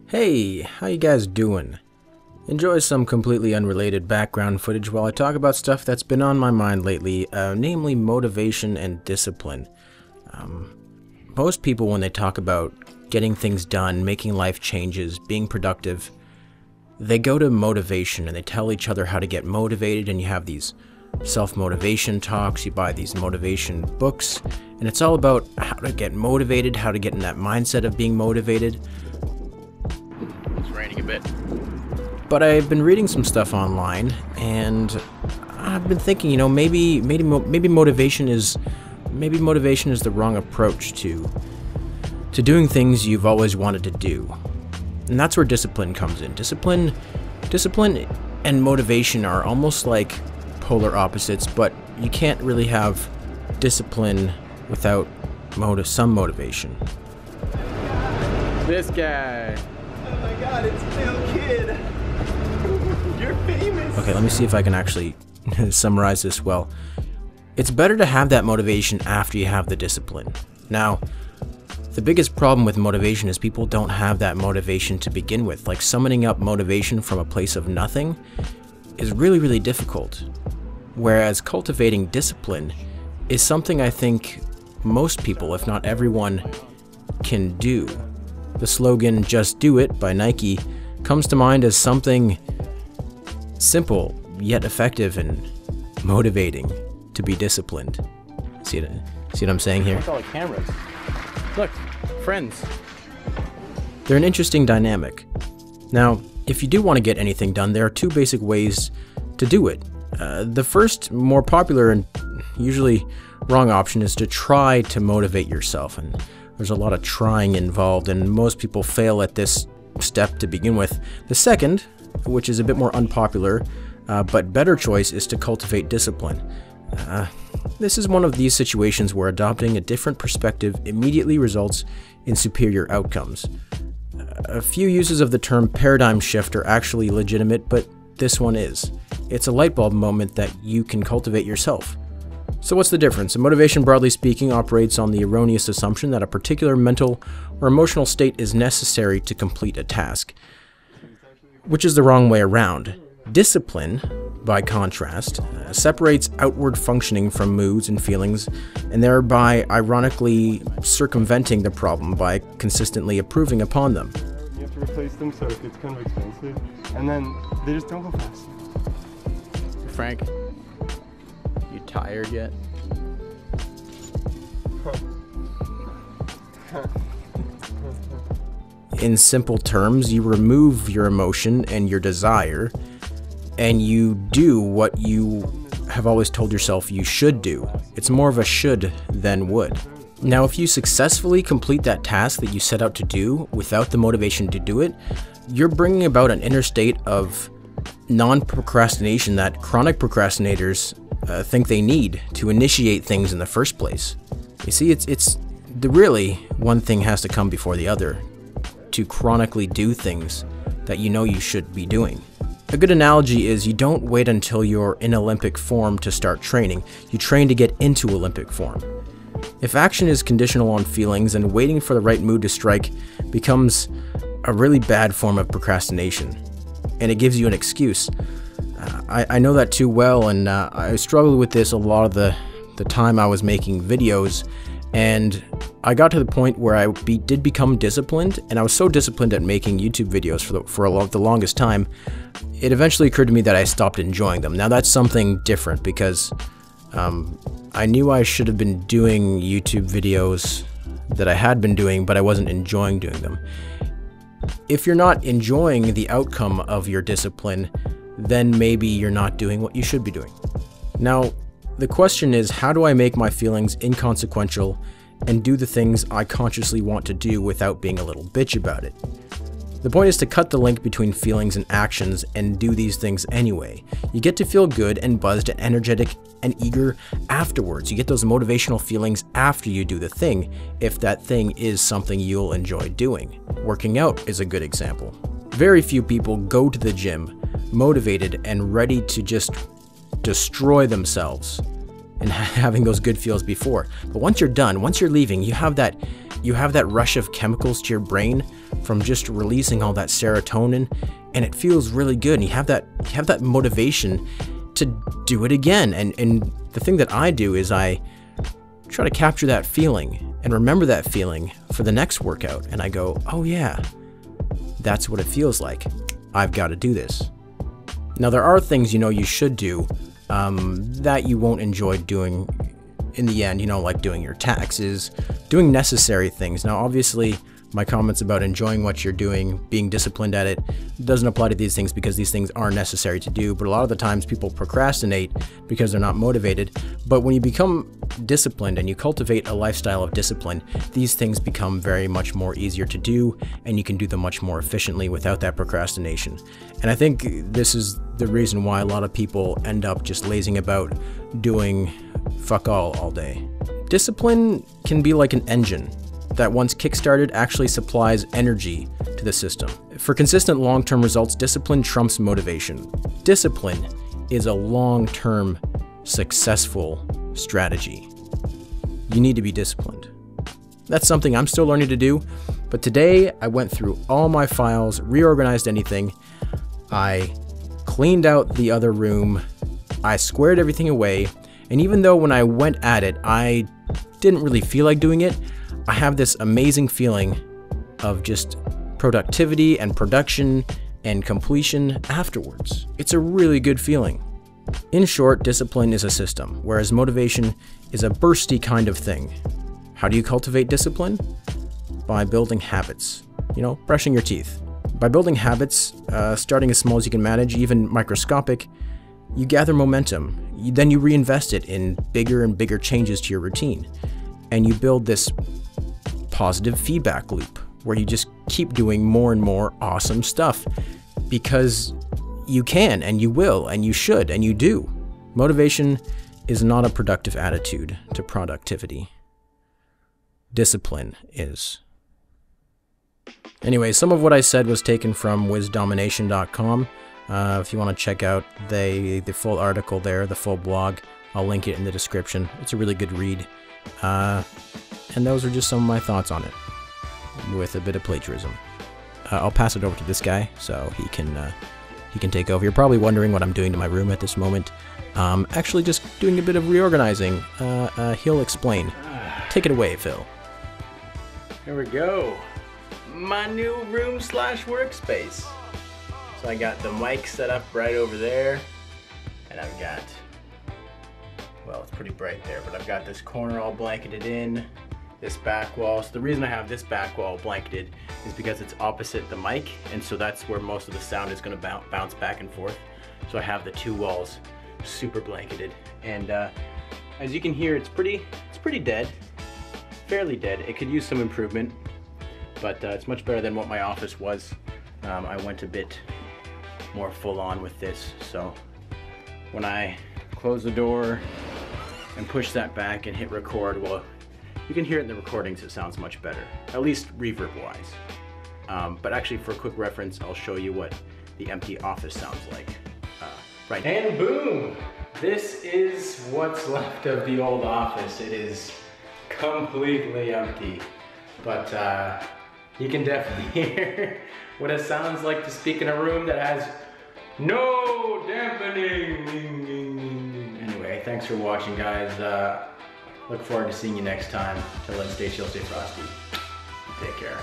Hey, how you guys doing? Enjoy some completely unrelated background footage while I talk about stuff that's been on my mind lately, namely motivation and discipline. Most people, when they talk about getting things done, making life changes, being productive, they go to motivation and they tell each other how to get motivated, and you have these self-motivation talks, you buy these motivation books, and it's all about how to get motivated, how to get in that mindset of being motivated. It's raining a bit. But I've been reading some stuff online, and I've been thinking, maybe motivation is the wrong approach to doing things you've always wanted to do. And that's where discipline comes in. Discipline and motivation are almost like polar opposites, but you can't really have discipline without some motivation. This guy. Oh my god, it's Phil Kidd. You're famous. Okay, let me see if I can actually summarize this well. It's better to have that motivation after you have the discipline. Now, the biggest problem with motivation is people don't have that motivation to begin with. Like, summoning up motivation from a place of nothing is really, really difficult. Whereas cultivating discipline is something I think most people, if not everyone, can do. The slogan, "Just Do It" by Nike, comes to mind as something simple, yet effective and motivating to be disciplined. See what I'm saying here? Look at all the cameras. Look, friends. They're an interesting dynamic. Now, if you do want to get anything done, there are two basic ways to do it. The first, more popular and usually wrong option, is to try to motivate yourself, and there's a lot of trying involved, and most people fail at this step to begin with. The second, which is a bit more unpopular, but better choice, is to cultivate discipline. This is one of these situations where adopting a different perspective immediately results in superior outcomes. A few uses of the term paradigm shift are actually legitimate, but this one is. It's a light bulb moment that you can cultivate yourself. So what's the difference? Motivation, broadly speaking, operates on the erroneous assumption that a particular mental or emotional state is necessary to complete a task, which is the wrong way around. Discipline, by contrast, separates outward functioning from moods and feelings, and thereby ironically circumventing the problem by consistently improving upon them. You have to replace them, so it's kind of expensive. And then they just don't go fast. Frank, you tired yet? In simple terms, you remove your emotion and your desire, and you do what you have always told yourself you should do. It's more of a should than would. Now, if you successfully complete that task that you set out to do without the motivation to do it, you're bringing about an inner state of non-procrastination that chronic procrastinators think they need to initiate things in the first place. You see, really one thing has to come before the other to chronically do things that you know you should be doing. A good analogy is you don't wait until you're in Olympic form to start training. You train to get into Olympic form. If action is conditional on feelings, and waiting for the right mood to strike becomes a really bad form of procrastination, and it gives you an excuse. I know that too well, and I struggled with this a lot of the time I was making videos, and I got to the point where I did become disciplined, and I was so disciplined at making YouTube videos for the longest time, it eventually occurred to me that I stopped enjoying them. Now that's something different, because I knew I should have been doing YouTube videos that I had been doing, but I wasn't enjoying doing them. If you're not enjoying the outcome of your discipline, then maybe you're not doing what you should be doing. Now, the question is, how do I make my feelings inconsequential and do the things I consciously want to do without being a little bitch about it? The point is to cut the link between feelings and actions and do these things anyway. You get to feel good and buzzed and energetic and eager afterwards. You get those motivational feelings after you do the thing, if that thing is something you'll enjoy doing. Working out is a good example. Very few people go to the gym motivated and ready to just destroy themselves and having those good feels before. But once you're done, once you're leaving, you have that rush of chemicals to your brain from just releasing all that serotonin, and it feels really good, and you have that motivation to do it again. And the thing that I do is I try to capture that feeling and remember that feeling for the next workout, and I go, oh yeah, that's what it feels like. I've got to do this. Now there are things you should do that you won't enjoy doing in the end, like doing your taxes, doing necessary things. Now obviously my comments about enjoying what you're doing, being disciplined at it, doesn't apply to these things because these things are necessary to do. But a lot of the times people procrastinate because they're not motivated. But when you become disciplined and you cultivate a lifestyle of discipline, these things become very much more easier to do, and you can do them much more efficiently without that procrastination. And I think this is the reason why a lot of people end up just lazing about doing fuck all day. Discipline can be like an engine that once kickstarted actually supplies energy to the system. For consistent long-term results, discipline trumps motivation. Discipline is a long-term successful strategy. You need to be disciplined. That's something I'm still learning to do, but today I went through all my files, reorganized anything, I cleaned out the other room, I squared everything away, and even though when I went at it, I didn't really feel like doing it, I have this amazing feeling of just productivity and production and completion afterwards. It's a really good feeling. In short, discipline is a system, whereas motivation is a bursty kind of thing. How do you cultivate discipline? By building habits. Brushing your teeth. By building habits, starting as small as you can manage, even microscopic, you gather momentum. Then you reinvest it in bigger and bigger changes to your routine. And you build this positive feedback loop where you just keep doing more and more awesome stuff because you can and you will and you should and you do. Motivation is not a productive attitude to productivity. Discipline is. Anyway, some of what I said was taken from wizdomination.com. If you want to check out the full article there, the full blog, I'll link it in the description. It's a really good read. And those are just some of my thoughts on it, with a bit of plagiarism. I'll pass it over to this guy so he can take over. You're probably wondering what I'm doing to my room at this moment. Actually just doing a bit of reorganizing. He'll explain. Take it away, Phil. Here we go. My new room / workspace. So I got the mic set up right over there, and I've got, well, it's pretty bright there, but I've got this corner all blanketed in, this back wall. So the reason I have this back wall blanketed is because it's opposite the mic, and so that's where most of the sound is going to bounce back and forth. So I have the two walls super blanketed, and as you can hear, it's pretty dead, fairly dead. It could use some improvement, but it's much better than what my office was. I went a bit more full on with this, so when I close the door and push that back and hit record, well, you can hear it in the recordings. It sounds much better, at least reverb wise. But actually, for a quick reference, I'll show you what the empty office sounds like. Right. And boom! This is what's left of the old office. It is completely empty, but you can definitely hear what it sounds like to speak in a room that has no dampening. Anyway, thanks for watching, guys. Look forward to seeing you next time. Till then, stay chill, stay frosty. Take care.